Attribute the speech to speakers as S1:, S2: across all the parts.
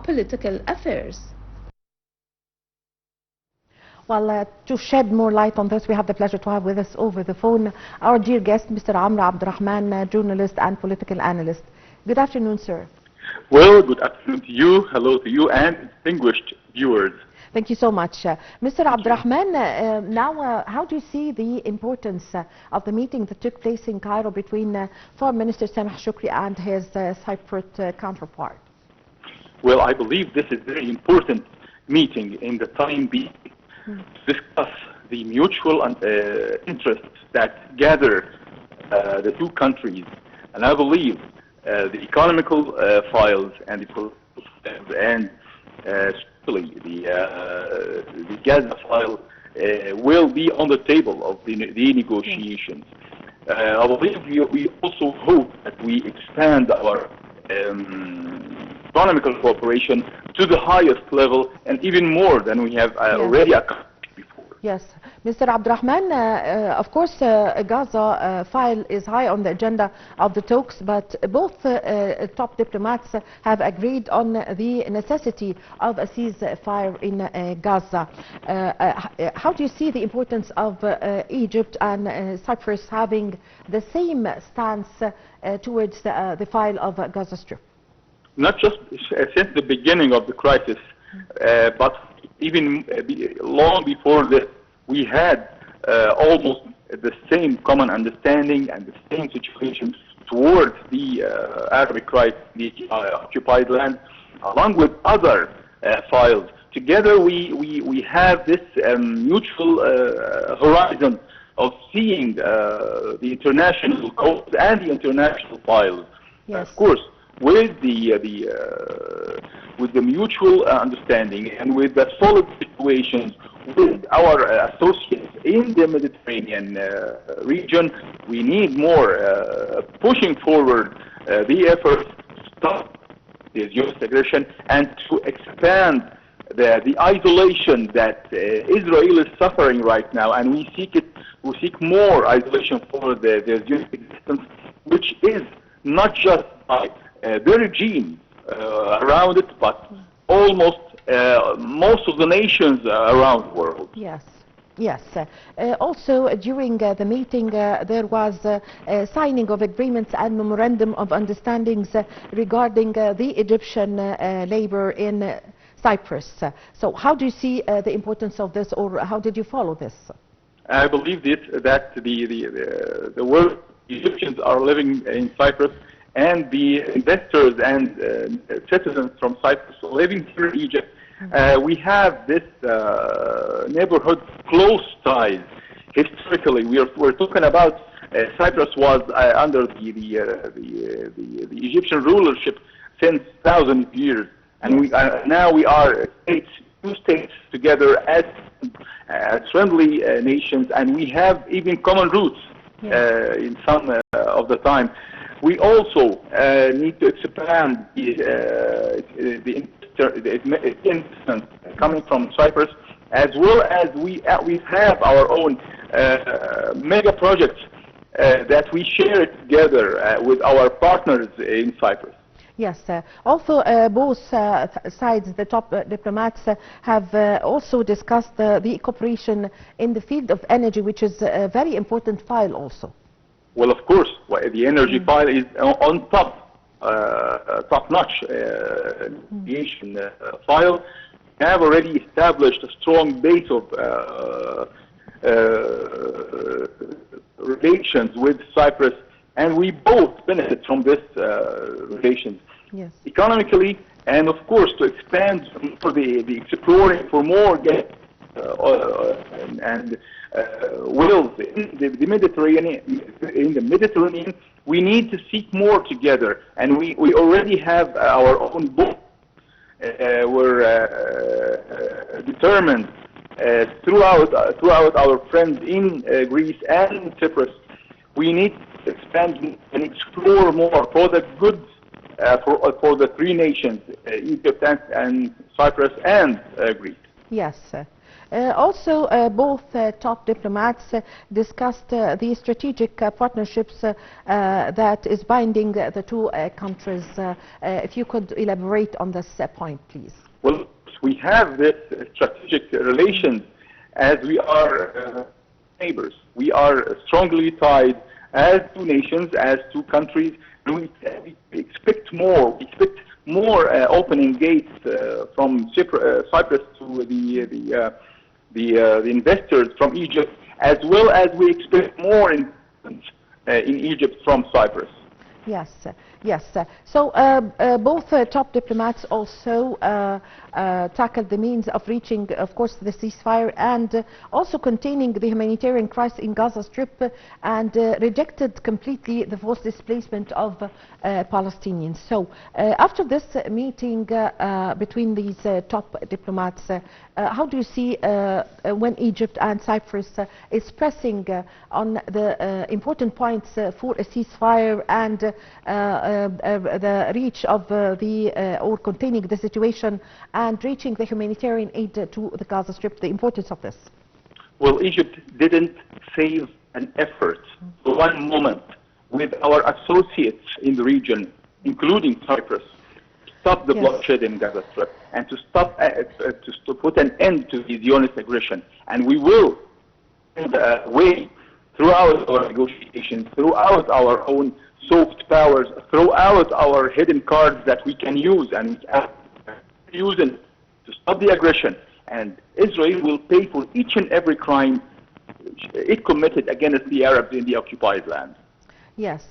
S1: political affairs.
S2: Well, to shed more light on this, we have the pleasure to have with us over the phone our dear guest, Mr. Abdel Rahman, journalist and political analyst. Good afternoon, sir.
S3: Well, good afternoon to you. Hello to you and distinguished viewers.
S2: Thank you so much. Mr. Abdel Rahman, now how do you see the importance of the meeting that took place in Cairo between Foreign Minister Sameh Shoukry and his Cypriot counterpart?
S3: Well, I believe this is a very important meeting in the time being. Discuss the mutual interests that gather the two countries, and I believe the economical files and the political files and especially the Gaza file will be on the table of the negotiations. I believe we also hope that we expand our economical cooperation to the highest level and even more than we have already accomplished before.
S2: Yes. Mr. Abdurrahman, of course, Gaza file is high on the agenda of the talks, but both top diplomats have agreed on the necessity of a ceasefire in Gaza. How do you see the importance of Egypt and Cyprus having the same stance towards the file of Gaza Strip?
S3: Not just since the beginning of the crisis, but even long before this, we had almost the same common understanding and the same situation towards the Arabic right, the occupied land, along with other files. Together we have this mutual horizon of seeing the international codes and the international files.
S2: Yes.
S3: Of course, with the mutual understanding and with the solid situations with our associates in the Mediterranean region, we need more pushing forward the efforts to stop the U.S. aggression and to expand the isolation that Israel is suffering right now, and we seek more isolation for the U.S. existence, which is not just by the regime around it, but almost most of the nations around the world.
S2: Yes. Yes. Also, during the meeting, there was signing of agreements and memorandum of understandings regarding the Egyptian labor in Cyprus. So how do you see the importance of this, or how did you follow this?
S3: I believe that the world Egyptians are living in Cyprus, and the investors and citizens from Cyprus living here in Egypt, we have this neighborhood close ties. Historically, we're talking about Cyprus was under the Egyptian rulership since thousands of years, and now we are two states together as friendly nations, and we have even common roots in some of the time. We also need to expand the investment coming from Cyprus, as well as we have our own mega projects that we share together with our partners in Cyprus.
S2: Yes. Also, both sides, the top diplomats, have also discussed the cooperation in the field of energy, which is a very important file also.
S3: Well, of course, the energy file is on top-notch negotiation file. We have already established a strong base of relations with Cyprus, and we both benefit from this relations.
S2: Yes.
S3: Economically, and of course to expand for the exploring for more gas and wells in the Mediterranean, we need to seek more together, and we already have our own book. We're determined throughout our friends in Greece and Cyprus. We need to expand and explore more for the good for the three nations, Egypt and Cyprus and Greece.
S2: Yes. Also, both top diplomats discussed the strategic partnerships that is binding the two countries. If you could elaborate on this point, please.
S3: Well, we have this strategic relations as we are neighbors. We are strongly tied as two nations, as two countries. We expect more. We expect more opening gates from Cyprus to the investors from Egypt, as well as we expect more investment in Egypt from Cyprus.
S2: Yes, yes. So both top diplomats also tackled the means of reaching, of course, the ceasefire and also containing the humanitarian crisis in Gaza Strip, and rejected completely the forced displacement of Palestinians. So after this meeting between these top diplomats, how do you see when Egypt and Cyprus is pressing on the important points for a ceasefire and the reach of or containing the situation and reaching the humanitarian aid to the Gaza Strip, the importance of this?
S3: Well, Egypt didn't save an effort for one moment with our associates in the region, including Cyprus, to stop the bloodshed in Gaza Strip and to stop to put an end to the Zionist aggression. And we will find a way throughout our negotiations, throughout our own soft powers, throughout our hidden cards that we can use and use them to stop the aggression. And Israel will pay for each and every crime it committed against the Arabs in the occupied land.
S2: Yes.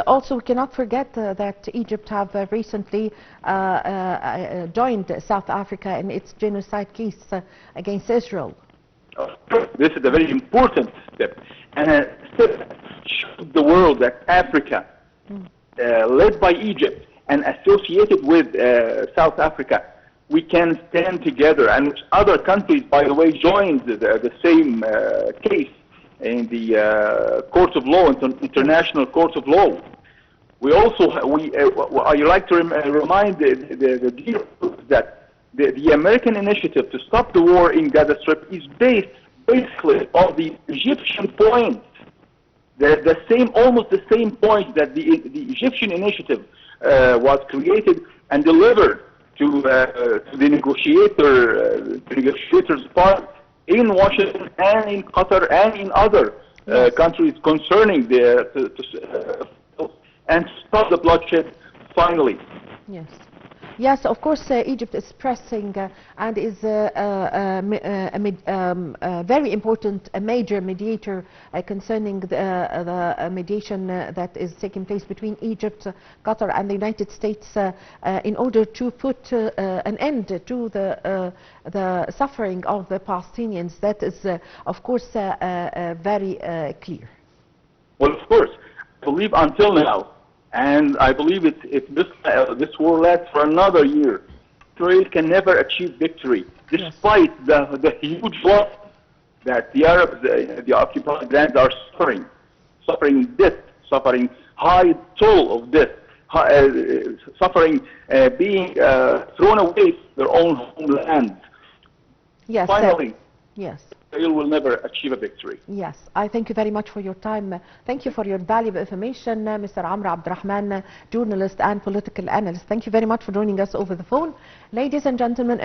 S2: Also, we cannot forget that Egypt have recently joined South Africa in its genocide case against Israel.
S3: This is a very important step, and a step that showed the world that Africa, led by Egypt and associated with South Africa, we can stand together, and which other countries, by the way, joined the same case in the Court of Law, International Court of Law. We also, I like to remind the dear that the American initiative to stop the war in Gaza Strip is based basically on the Egyptian point. The same, almost the same point that the Egyptian initiative was created and delivered to the negotiators' part in Washington and in Qatar and in other countries concerning and stop the bloodshed finally.
S2: Yes. Yes, of course, Egypt is pressing and is a very important, a major mediator concerning the mediation that is taking place between Egypt, Qatar, and the United States in order to put an end to the suffering of the Palestinians. That is, of course, very clear.
S3: Well, of course, I believe until now, and I believe if this war lasts for another year, Israel can never achieve victory, despite the huge loss that the Arabs, the occupied lands, are suffering death, suffering high toll of death, suffering being thrown away from their own homeland.
S2: Yes.
S3: Finally,
S2: yes.
S3: Israel will never achieve a victory.
S2: Yes, I thank you very much for your time. Thank you for your valuable information, Mr. Abdel Rahman, journalist and political analyst. Thank you very much for joining us over the phone. Ladies and gentlemen,